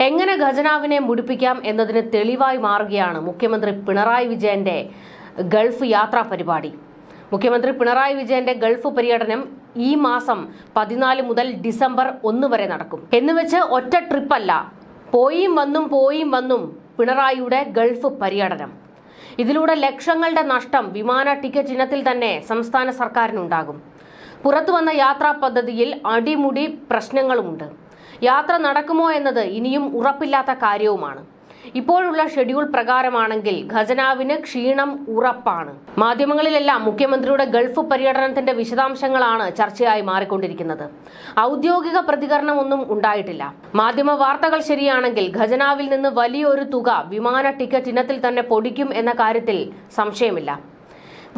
എങ്ങനെ ഖജനാവിനെ മുടിപ്പിക്കാം എന്നതിന് തെളിവായി മാറുകയാണ് മുഖ്യമന്ത്രി പിണറായി വിജയന്റെ ഗൾഫ് യാത്രാ പരിപാടി. മുഖ്യമന്ത്രി പിണറായി വിജയന്റെ ഗൾഫ് പര്യടനം ഈ മാസം 14 മുതൽ ഡിസംബർ 1 വരെ നടക്കും. എന്നുവെച്ച് ഒറ്റ ട്രിപ്പല്ല, പോയും വന്നും പിണറായിയുടെ ഗൾഫ് പര്യടനം. ഇതിലൂടെ ലക്ഷങ്ങളുടെ നഷ്ടം വിമാന ടിക്കറ്റ് ഇനത്തിൽ തന്നെ സംസ്ഥാന സർക്കാരിനുണ്ടാകും. പുറത്തു വന്ന യാത്രാ പദ്ധതിയിൽ അടിമുടി പ്രശ്നങ്ങളുമുണ്ട്. യാത്ര നടക്കുമോ എന്നത് ഇനിയും ഉറപ്പില്ലാത്ത കാര്യവുമാണ്. ഇപ്പോഴുള്ള ഷെഡ്യൂൾ പ്രകാരമാണെങ്കിൽ ഖജനാവിന് ക്ഷീണം ഉറപ്പാണ്. മാധ്യമങ്ങളിലെല്ലാം മുഖ്യമന്ത്രിയുടെ ഗൾഫ് പര്യടനത്തിന്റെ വിശദാംശങ്ങളാണ് ചർച്ചയായി മാറിക്കൊണ്ടിരിക്കുന്നത്. ഔദ്യോഗിക പ്രതികരണമൊന്നും ഉണ്ടായിട്ടില്ല. മാധ്യമ വാർത്തകൾ ശരിയാണെങ്കിൽ ഖജനാവിൽ നിന്ന് വലിയൊരു തുക വിമാന ടിക്കറ്റ് ഇനത്തിൽ തന്നെ പൊടിക്കും എന്ന കാര്യത്തിൽ സംശയമില്ല.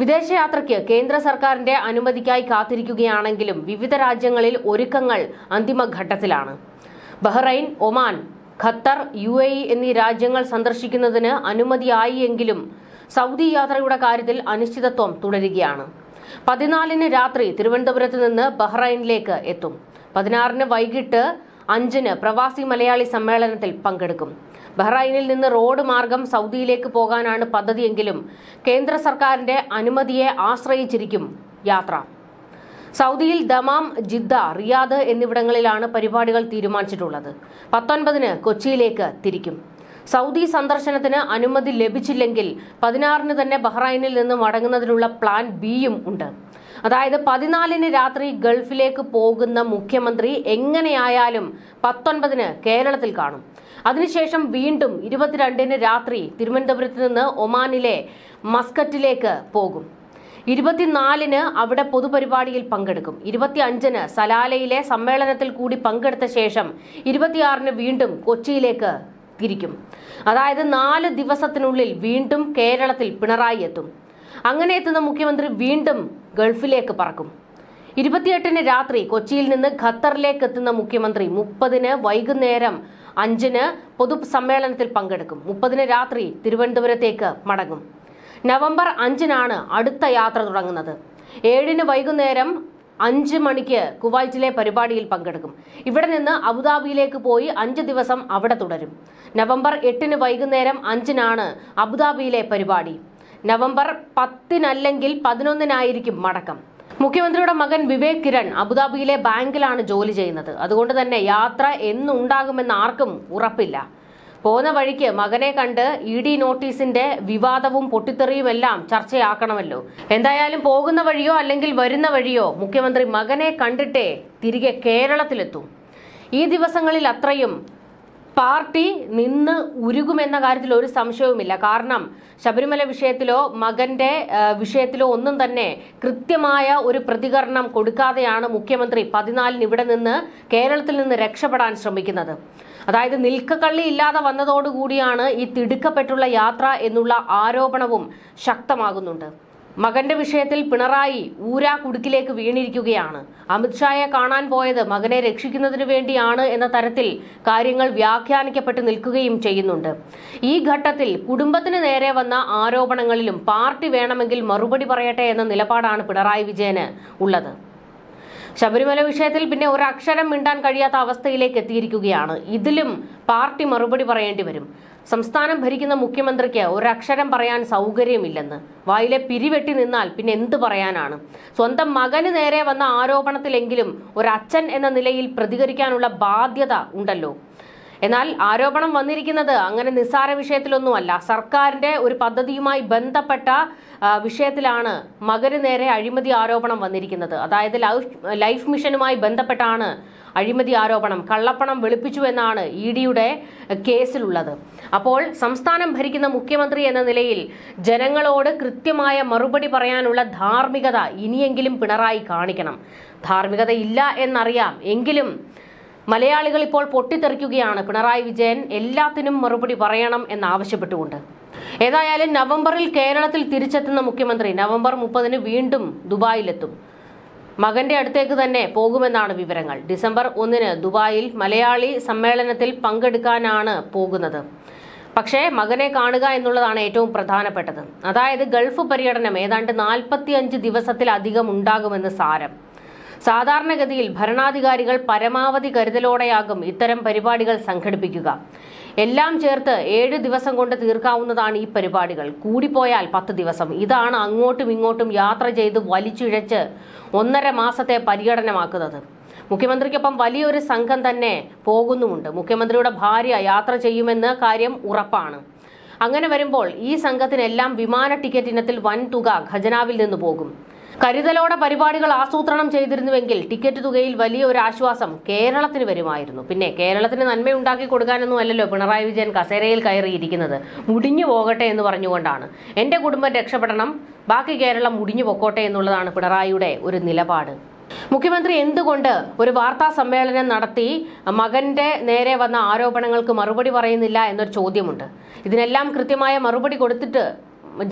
വിദേശയാത്രയ്ക്ക് കേന്ദ്ര സർക്കാരിന്റെ അനുമതിക്കായി കാത്തിരിക്കുകയാണെങ്കിലും വിവിധ രാജ്യങ്ങളിൽ ഒരുക്കങ്ങൾ അന്തിമഘട്ടത്തിലാണ്. ബഹ്റൈൻ, ഒമാൻ, ഖത്തർ, UAE എന്നീ രാജ്യങ്ങൾ സന്ദർശിക്കുന്നതിന് അനുമതിയായി എങ്കിലും സൗദി യാത്രയുടെ കാര്യത്തിൽ അനിശ്ചിതത്വം തുടരുകയാണ്. 14-ന് രാത്രി തിരുവനന്തപുരത്ത് നിന്ന് ബഹ്റൈനിലേക്ക് എത്തും. 16-ന് വൈകിട്ട് 5-ന് പ്രവാസി മലയാളി സമ്മേളനത്തിൽ പങ്കെടുക്കും. ബഹ്റൈനിൽ നിന്ന് റോഡ് മാർഗം സൗദിയിലേക്ക് പോകാനാണ് പദ്ധതിയെങ്കിലും കേന്ദ്ര സർക്കാരിന്റെ അനുമതിയെ ആശ്രയിച്ചിരിക്കും യാത്ര. സൗദിയിൽ ദമാം, ജിദ്ദ, റിയാദ് എന്നിവിടങ്ങളിലാണ് പരിപാടികൾ തീരുമാനിച്ചിട്ടുള്ളത്. 19-ന് കൊച്ചിയിലേക്ക് തിരിക്കും. സൗദി സന്ദർശനത്തിന് അനുമതി ലഭിച്ചില്ലെങ്കിൽ 16-ന് തന്നെ ബഹ്റൈനിൽ നിന്ന് മടങ്ങുന്നതിനുള്ള പ്ലാൻ ബിയും ഉണ്ട്. അതായത് 14-ന് രാത്രി ഗൾഫിലേക്ക് പോകുന്ന മുഖ്യമന്ത്രി എങ്ങനെയായാലും 19-ന് കേരളത്തിൽ കാണും. അതിനുശേഷം വീണ്ടും 22-ന് രാത്രി തിരുവനന്തപുരത്ത് നിന്ന് ഒമാനിലെ മസ്കറ്റിലേക്ക് പോകും. 24-ന് അവിടെ പൊതുപരിപാടിയിൽ പങ്കെടുക്കും. 25-ന് സലാലയിലെ സമ്മേളനത്തിൽ കൂടി പങ്കെടുത്ത ശേഷം 26-ന് വീണ്ടും കൊച്ചിയിലേക്ക് തിരിക്കും. അതായത് 4 ദിവസത്തിനുള്ളിൽ വീണ്ടും കേരളത്തിൽ പിണറായി എത്തും. അങ്ങനെ എത്തുന്ന മുഖ്യമന്ത്രി വീണ്ടും ഗൾഫിലേക്ക് പറക്കും. 28-ന് രാത്രി കൊച്ചിയിൽ നിന്ന് ഖത്തറിലേക്ക് എത്തുന്ന മുഖ്യമന്ത്രി 30-ന് വൈകുന്നേരം 5-ന് പൊതുസമ്മേളനത്തിൽ പങ്കെടുക്കും. 30-ന് രാത്രി തിരുവനന്തപുരത്തേക്ക് മടങ്ങും. നവംബർ 5-നാണ് അടുത്ത യാത്ര തുടങ്ങുന്നത്. 7-ന് വൈകുന്നേരം 5 മണിക്ക് കുവൈറ്റിലെ പരിപാടിയിൽ പങ്കെടുക്കും. ഇവിടെ നിന്ന് അബുദാബിയിലേക്ക് പോയി 5 ദിവസം അവിടെ തുടരും. നവംബർ 8-ന് വൈകുന്നേരം 5-നാണ് അബുദാബിയിലെ പരിപാടി. നവംബർ 10-നല്ലെങ്കിൽ 11-നായിരിക്കും മടക്കം. മുഖ്യമന്ത്രിയുടെ മകൻ വിവേക് കിരൺ അബുദാബിയിലെ ബാങ്കിലാണ് ജോലി ചെയ്യുന്നത്. അതുകൊണ്ട് തന്നെ യാത്ര എന്നുണ്ടാകുമെന്ന് ആർക്കും ഉറപ്പില്ല. പോകുന്ന വഴിക്ക് മകനെ കണ്ട് ED നോട്ടീസിന്റെ വിവാദവും പൊട്ടിത്തെറിയുമെല്ലാം ചർച്ചയാക്കണമല്ലോ. എന്തായാലും പോകുന്ന വഴിയോ അല്ലെങ്കിൽ വരുന്ന വഴിയോ മുഖ്യമന്ത്രി മകനെ കണ്ടിട്ടേ തിരികെ കേരളത്തിലെത്തും. ഈ ദിവസങ്ങളിൽ അത്രയും പാർട്ടി നിന്ന് ഉരുകുമെന്ന കാര്യത്തിൽ ഒരു സംശയവുമില്ല. കാരണം ശബരിമല വിഷയത്തിലോ മകന്റെ വിഷയത്തിലോ ഒന്നും തന്നെ കൃത്യമായ ഒരു പ്രതികരണം കൊടുക്കാതെയാണ് മുഖ്യമന്ത്രി 14-ന് ഇവിടെ നിന്ന് കേരളത്തിൽ നിന്ന് രക്ഷപ്പെടാൻ ശ്രമിക്കുന്നത്. അതായത് നിൽക്കക്കള്ളി ഇല്ലാതെ വന്നതോടുകൂടിയാണ് ഈ തിടുക്കപ്പെട്ടുള്ള യാത്ര എന്നുള്ള ആരോപണവും ശക്തമാകുന്നുണ്ട്. മകന്റെ വിഷയത്തിൽ പിണറായി ഊരാ കുടുക്കിലേക്ക് വീണിരിക്കുകയാണ്. അമിത്ഷായെ കാണാൻ പോയത് മകനെ രക്ഷിക്കുന്നതിന് വേണ്ടിയാണ് എന്ന തരത്തിൽ കാര്യങ്ങൾ വ്യാഖ്യാനിക്കപ്പെട്ട് നിൽക്കുകയും ചെയ്യുന്നുണ്ട്. ഈ ഘട്ടത്തിൽ കുടുംബത്തിന് നേരെ വന്ന ആരോപണങ്ങളിലും പാർട്ടി വേണമെങ്കിൽ മറുപടി പറയട്ടെ എന്ന നിലപാടാണ് പിണറായി വിജയന് ഉള്ളത്. ശബരിമല വിഷയത്തിൽ പിന്നെ ഒരക്ഷരം മിണ്ടാൻ കഴിയാത്ത അവസ്ഥയിലേക്ക് എത്തിയിരിക്കുകയാണ്. ഇതിലും പാർട്ടി മറുപടി പറയേണ്ടി വരും. സംസ്ഥാനം ഭരിക്കുന്ന മുഖ്യമന്ത്രിക്ക് ഒരക്ഷരം പറയാൻ സൗകര്യമില്ലെന്ന് വായിലെ പിരിവെട്ടി നിന്നാൽ പിന്നെ എന്ത് പറയാനാണ്? സ്വന്തം മകന് നേരെ വന്ന ആരോപണത്തിലെങ്കിലും ഒരച്ഛൻ എന്ന നിലയിൽ പ്രതികരിക്കാനുള്ള ബാധ്യത ഉണ്ടല്ലോ. എന്നാൽ ആരോപണം വന്നിരിക്കുന്നത് അങ്ങനെ നിസ്സാര വിഷയത്തിലൊന്നുമല്ല. സർക്കാരിന്റെ ഒരു പദ്ധതിയുമായി ബന്ധപ്പെട്ട വിഷയത്തിലാണ് മകന് നേരെ അഴിമതി ആരോപണം വന്നിരിക്കുന്നത്. അതായത് ലൈഫ് മിഷനുമായി ബന്ധപ്പെട്ടാണ് അഴിമതി ആരോപണം. കള്ളപ്പണം വെളുപ്പിച്ചു എന്നാണ് EDയുടെ കേസിലുള്ളത്. അപ്പോൾ സംസ്ഥാനം ഭരിക്കുന്ന മുഖ്യമന്ത്രി എന്ന നിലയിൽ ജനങ്ങളോട് കൃത്യമായ മറുപടി പറയാനുള്ള ധാർമ്മികത ഇനിയെങ്കിലും പിണറായി കാണിക്കണം. ധാർമ്മികത ഇല്ല എന്നറിയാം, എങ്കിലും മലയാളികൾ ഇപ്പോൾ പൊട്ടിത്തെറിക്കുകയാണ്. പിണറായി വിജയൻ എല്ലാത്തിനും മറുപടി പറയണം എന്നാവശ്യപ്പെട്ടുകൊണ്ട്. ഏതായാലും നവംബറിൽ കേരളത്തിൽ തിരിച്ചെത്തുന്ന മുഖ്യമന്ത്രി നവംബർ 30-ന് വീണ്ടും ദുബായിലെത്തും. മകന്റെ അടുത്തേക്ക് തന്നെ പോകുമെന്നാണ് വിവരങ്ങൾ. ഡിസംബർ 1-ന് ദുബായിൽ മലയാളി സമ്മേളനത്തിൽ പങ്കെടുക്കാനാണ് പോകുന്നത്. പക്ഷേ മകനെ കാണുക എന്നുള്ളതാണ് ഏറ്റവും പ്രധാനപ്പെട്ടത്. അതായത് ഗൾഫ് പര്യടനം ഏതാണ്ട് 45 ദിവസത്തിലധികം ഉണ്ടാകുമെന്ന് സാരം. സാധാരണഗതിയിൽ ഭരണാധികാരികൾ പരമാവധി കരുതലോടെയാകും ഇത്തരം പരിപാടികൾ സംഘടിപ്പിക്കുക. എല്ലാം ചേർത്ത് 7 ദിവസം കൊണ്ട് തീർക്കാവുന്നതാണ് ഈ പരിപാടികൾ, കൂടിപ്പോയാൽ 10 ദിവസം. ഇതാണ് അങ്ങോട്ടും ഇങ്ങോട്ടും യാത്ര ചെയ്ത് വലിച്ചിഴച്ച് 1.5 മാസത്തെ പര്യടനമാക്കുന്നത്. മുഖ്യമന്ത്രിക്കൊപ്പം വലിയൊരു സംഘം തന്നെ പോകുന്നുമുണ്ട്. മുഖ്യമന്ത്രിയുടെ ഭാര്യ യാത്ര ചെയ്യുമെന്ന കാര്യം ഉറപ്പാണ്. അങ്ങനെ വരുമ്പോൾ ഈ സംഘത്തിനെല്ലാം വിമാന ടിക്കറ്റ് ഇനത്തിൽ വൻ തുക ഖജനാവിൽ നിന്ന് പോകും. കരുതലോടെ പരിപാടികൾ ആസൂത്രണം ചെയ്തിരുന്നുവെങ്കിൽ ടിക്കറ്റ് തുകയിൽ വലിയ ഒരു ആശ്വാസം കേരളത്തിന് വരുമായിരുന്നു. പിന്നെ കേരളത്തിന് നന്മയുണ്ടാക്കി കൊടുക്കാനൊന്നും അല്ലല്ലോ പിണറായി വിജയൻ കസേരയിൽ കയറിയിരിക്കുന്നത്. മുടിഞ്ഞു പോകട്ടെ എന്ന് പറഞ്ഞുകൊണ്ടാണ്. എൻ്റെ കുടുംബം രക്ഷപ്പെടണം, ബാക്കി കേരളം മുടിഞ്ഞു പൊക്കോട്ടെ എന്നുള്ളതാണ് പിണറായിയുടെ ഒരു നിലപാട്. മുഖ്യമന്ത്രി എന്തുകൊണ്ട് ഒരു വാർത്താ സമ്മേളനം നടത്തി മകന്റെ നേരെ വന്ന ആരോപണങ്ങൾക്ക് മറുപടി പറയുന്നില്ല എന്നൊരു ചോദ്യമുണ്ട്. ഇതിനെല്ലാം കൃത്യമായ മറുപടി കൊടുത്തിട്ട്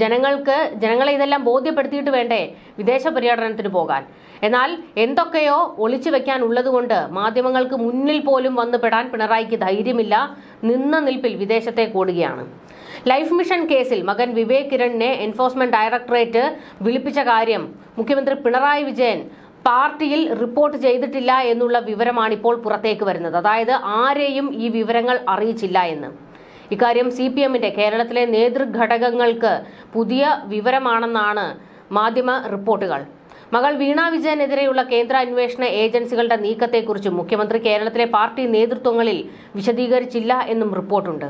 ജനങ്ങളെ ഇതെല്ലാം ബോധ്യപ്പെടുത്തിയിട്ട് വേണ്ടേ വിദേശ പര്യടനത്തിന് പോകാൻ. എന്നാൽ എന്തൊക്കെയോ ഒളിച്ചു വെക്കാൻ ഉള്ളതുകൊണ്ട് മാധ്യമങ്ങൾക്ക് മുന്നിൽ പോലും വന്നു പെടാൻ പിണറായിക്ക് ധൈര്യമില്ല. നിന്ന നിൽപ്പിൽ വിദേശത്തേക്ക് ഓടുകയാണ്. ലൈഫ് മിഷൻ കേസിൽ മകൻ വിവേക് കിരണിനെ എൻഫോഴ്സ്മെന്റ് ഡയറക്ടറേറ്റ് വിളിപ്പിച്ച കാര്യം മുഖ്യമന്ത്രി പിണറായി വിജയൻ പാർട്ടിയിൽ റിപ്പോർട്ട് ചെയ്തിട്ടില്ല എന്നുള്ള വിവരമാണ് ഇപ്പോൾ പുറത്തേക്ക് വരുന്നത്. അതായത് ആരെയും ഈ വിവരങ്ങൾ അറിയിച്ചില്ല എന്ന്. ഇക്കാര്യം CPMന്റെ കേരളത്തിലെ നേതൃഘടകങ്ങൾക്ക് പുതിയ വിവരമാണെന്നാണ് മാധ്യമ റിപ്പോർട്ടുകൾ. മകൾ വീണ വിജയനെതിരെയുള്ള കേന്ദ്ര അന്വേഷണ ഏജൻസികളുടെ നീക്കത്തെക്കുറിച്ചും മുഖ്യമന്ത്രി കേരളത്തിലെ പാർട്ടി നേതൃത്വങ്ങളിൽ വിശദീകരിച്ചില്ല എന്നും റിപ്പോർട്ടുണ്ട്.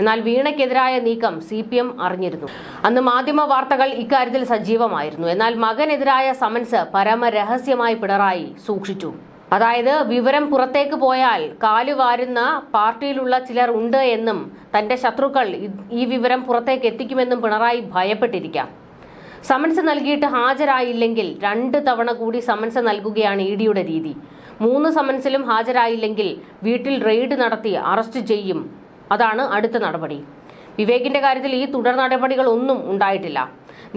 എന്നാൽ വീണയ്ക്കെതിരായ നീക്കം CPM അറിഞ്ഞിരുന്നു. അന്ന് മാധ്യമ വാർത്തകൾ ഇക്കാര്യത്തിൽ സജീവമായിരുന്നു. എന്നാൽ മകനെതിരായ സമൻസ് പരമരഹസ്യമായി പിണറായി സൂക്ഷിച്ചു. അതായത് വിവരം പുറത്തേക്ക് പോയാൽ കാലുവാരുന്ന പാർട്ടിയിലുള്ള ചിലർ ഉണ്ട് എന്നും തന്റെ ശത്രുക്കൾ ഈ വിവരം പുറത്തേക്ക് എത്തിക്കുമെന്നും പിണറായി ഭയപ്പെട്ടിരിക്കാം. സമൻസ് നൽകിയിട്ട് ഹാജരായില്ലെങ്കിൽ 2 തവണ കൂടി സമൻസ് നൽകുകയാണ് EDയുടെ രീതി. 3 സമൻസിലും ഹാജരായില്ലെങ്കിൽ വീട്ടിൽ റെയ്ഡ് നടത്തി അറസ്റ്റ് ചെയ്യും. അതാണ് അടുത്ത നടപടി. വിവേകിന്റെ കാര്യത്തിൽ ഈ തുടർ നടപടികളൊന്നും ഉണ്ടായിട്ടില്ല.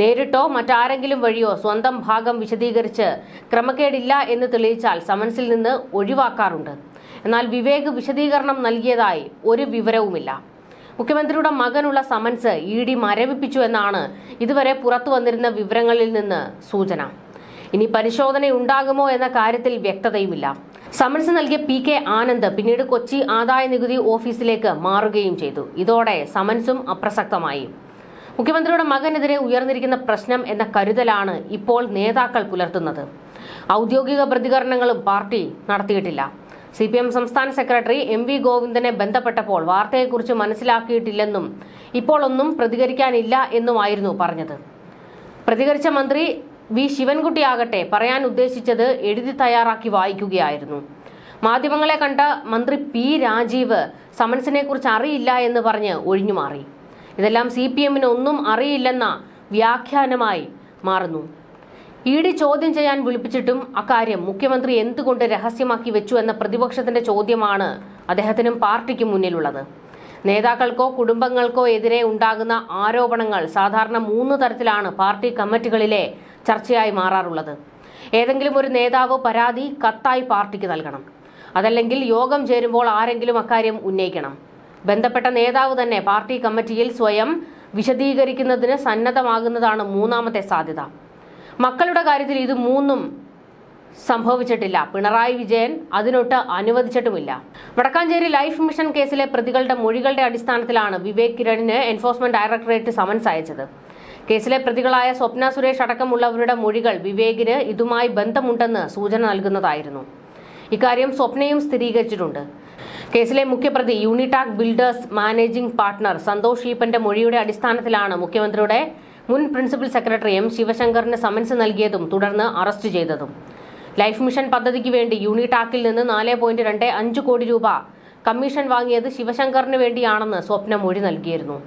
നേരിട്ടോ മറ്റാരെങ്കിലും വഴിയോ സ്വന്തം ഭാഗം വിശദീകരിച്ച് ക്രമക്കേടില്ല എന്ന് തെളിയിച്ചാൽ സമൻസിൽ നിന്ന് ഒഴിവാക്കാറുണ്ട്. എന്നാൽ വിവേക് വിശദീകരണം നൽകിയതായി ഒരു വിവരവുമില്ല. മുഖ്യമന്ത്രിയുടെ മകനുള്ള സമൻസ് ED മരവിപ്പിച്ചു എന്നാണ് ഇതുവരെ പുറത്തു വന്നിരുന്ന വിവരങ്ങളിൽ നിന്ന് സൂചന. ഇനി പരിശോധനയുണ്ടാകുമോ എന്ന കാര്യത്തിൽ വ്യക്തതയുമില്ല. സമൻസ് നൽകിയ PK ആനന്ദ് പിന്നീട് കൊച്ചി ആദായ നികുതി ഓഫീസിലേക്ക് മാറുകയും ചെയ്തു. ഇതോടെ സമൻസും അപ്രസക്തമായി. മുഖ്യമന്ത്രിയുടെ മകനെതിരെ ഉയർന്നിരിക്കുന്ന പ്രശ്നം എന്ന കരുതലാണ് ഇപ്പോൾ നേതാക്കൾ പുലർത്തുന്നത്. ഔദ്യോഗിക പ്രതികരണങ്ങളും പാർട്ടി നടത്തിയിട്ടില്ല. CPM സംസ്ഥാന സെക്രട്ടറി MV ഗോവിന്ദനെ ബന്ധപ്പെട്ടപ്പോൾ വാർത്തയെക്കുറിച്ച് മനസ്സിലാക്കിയിട്ടില്ലെന്നും ഇപ്പോൾ ഒന്നും പ്രതികരിക്കാനില്ല എന്നുമായിരുന്നു പറഞ്ഞത്. പ്രതികരിച്ച മന്ത്രി V ശിവൻകുട്ടിയാകട്ടെ പറയാൻ ഉദ്ദേശിച്ചത് എഴുതി തയ്യാറാക്കി വായിക്കുകയായിരുന്നു. മാധ്യമങ്ങളെ കണ്ട മന്ത്രി P രാജീവ് സമൻസിനെ കുറിച്ച് അറിയില്ല എന്ന് പറഞ്ഞ് ഒഴിഞ്ഞുമാറി. ഇതെല്ലാം CPMന് ഒന്നും അറിയില്ലെന്ന വ്യാഖ്യാനമായി മാറുന്നു. ED ചോദ്യം ചെയ്യാൻ വിളിപ്പിച്ചിട്ടും അക്കാര്യം മുഖ്യമന്ത്രി എന്തുകൊണ്ട് രഹസ്യമാക്കി വെച്ചു എന്ന പ്രതിപക്ഷത്തിന്റെ ചോദ്യമാണ് അദ്ദേഹത്തിനും പാർട്ടിക്കും മുന്നിലുള്ളത്. നേതാക്കൾക്കോ കുടുംബങ്ങൾക്കോ എതിരെ ഉണ്ടാകുന്ന ആരോപണങ്ങൾ സാധാരണ 3 തരത്തിലാണ് പാർട്ടി കമ്മിറ്റികളിലെ ചർച്ചയായി മാറാറുള്ളത്. ഏതെങ്കിലും ഒരു നേതാവ് പരാതി കത്തായി പാർട്ടിക്ക് നൽകണം. അതല്ലെങ്കിൽ യോഗം ചേരുമ്പോൾ ആരെങ്കിലും അക്കാര്യം ഉന്നയിക്കണം. ബന്ധപ്പെട്ട നേതാവ് തന്നെ പാർട്ടി കമ്മിറ്റിയിൽ സ്വയം വിശദീകരിക്കുന്നതിന് സന്നദ്ധമാകുന്നതാണ് 3ാമത്തെ സാധ്യത. മക്കളുടെ കാര്യത്തിൽ ഇത് 3ഉം സംഭവിച്ചിട്ടില്ല. പിണറായി വിജയൻ അതിനൊട്ട് അനുവദിച്ചിട്ടുമില്ല. വടക്കാഞ്ചേരി ലൈഫ് മിഷൻ കേസിലെ പ്രതികളുടെ മൊഴികളുടെ അടിസ്ഥാനത്തിലാണ് വിവേക് കിരണിന് എൻഫോഴ്സ്മെന്റ് ഡയറക്ടറേറ്റ് സമൻസ് അയച്ചത്. കേസിലെ പ്രതികളായ സ്വപ്ന സുരേഷ് അടക്കമുള്ളവരുടെ മൊഴികൾ വിവേകിന് ഇതുമായി ബന്ധമുണ്ടെന്ന് സൂചന നൽകുന്നതായിരുന്നു. ഇക്കാര്യം സ്വപ്നയും സ്ഥിരീകരിച്ചിട്ടുണ്ട്. കേസിലെ മുഖ്യപ്രതി Unitac builders managing partner Santhosh ഈപ്പന്റെ മൊഴിയുടെ അടിസ്ഥാനത്തിലാണ് മുഖ്യമന്ത്രിയുടെ മുൻ പ്രിൻസിപ്പൽ സെക്രട്ടറി M ശിവശങ്കറിന് സമൻസ് നൽകിയതും തുടർന്ന് അറസ്റ്റ് ചെയ്തതും. ലൈഫ് മിഷൻ പദ്ധതിക്ക് വേണ്ടി യൂണിടാക്കിൽ നിന്ന് 4.25 കോടി രൂപ കമ്മീഷൻ വാങ്ങിയത് ശിവശങ്കറിന് വേണ്ടിയാണെന്ന് സ്വപ്ന മൊഴി നൽകിയിരുന്നു.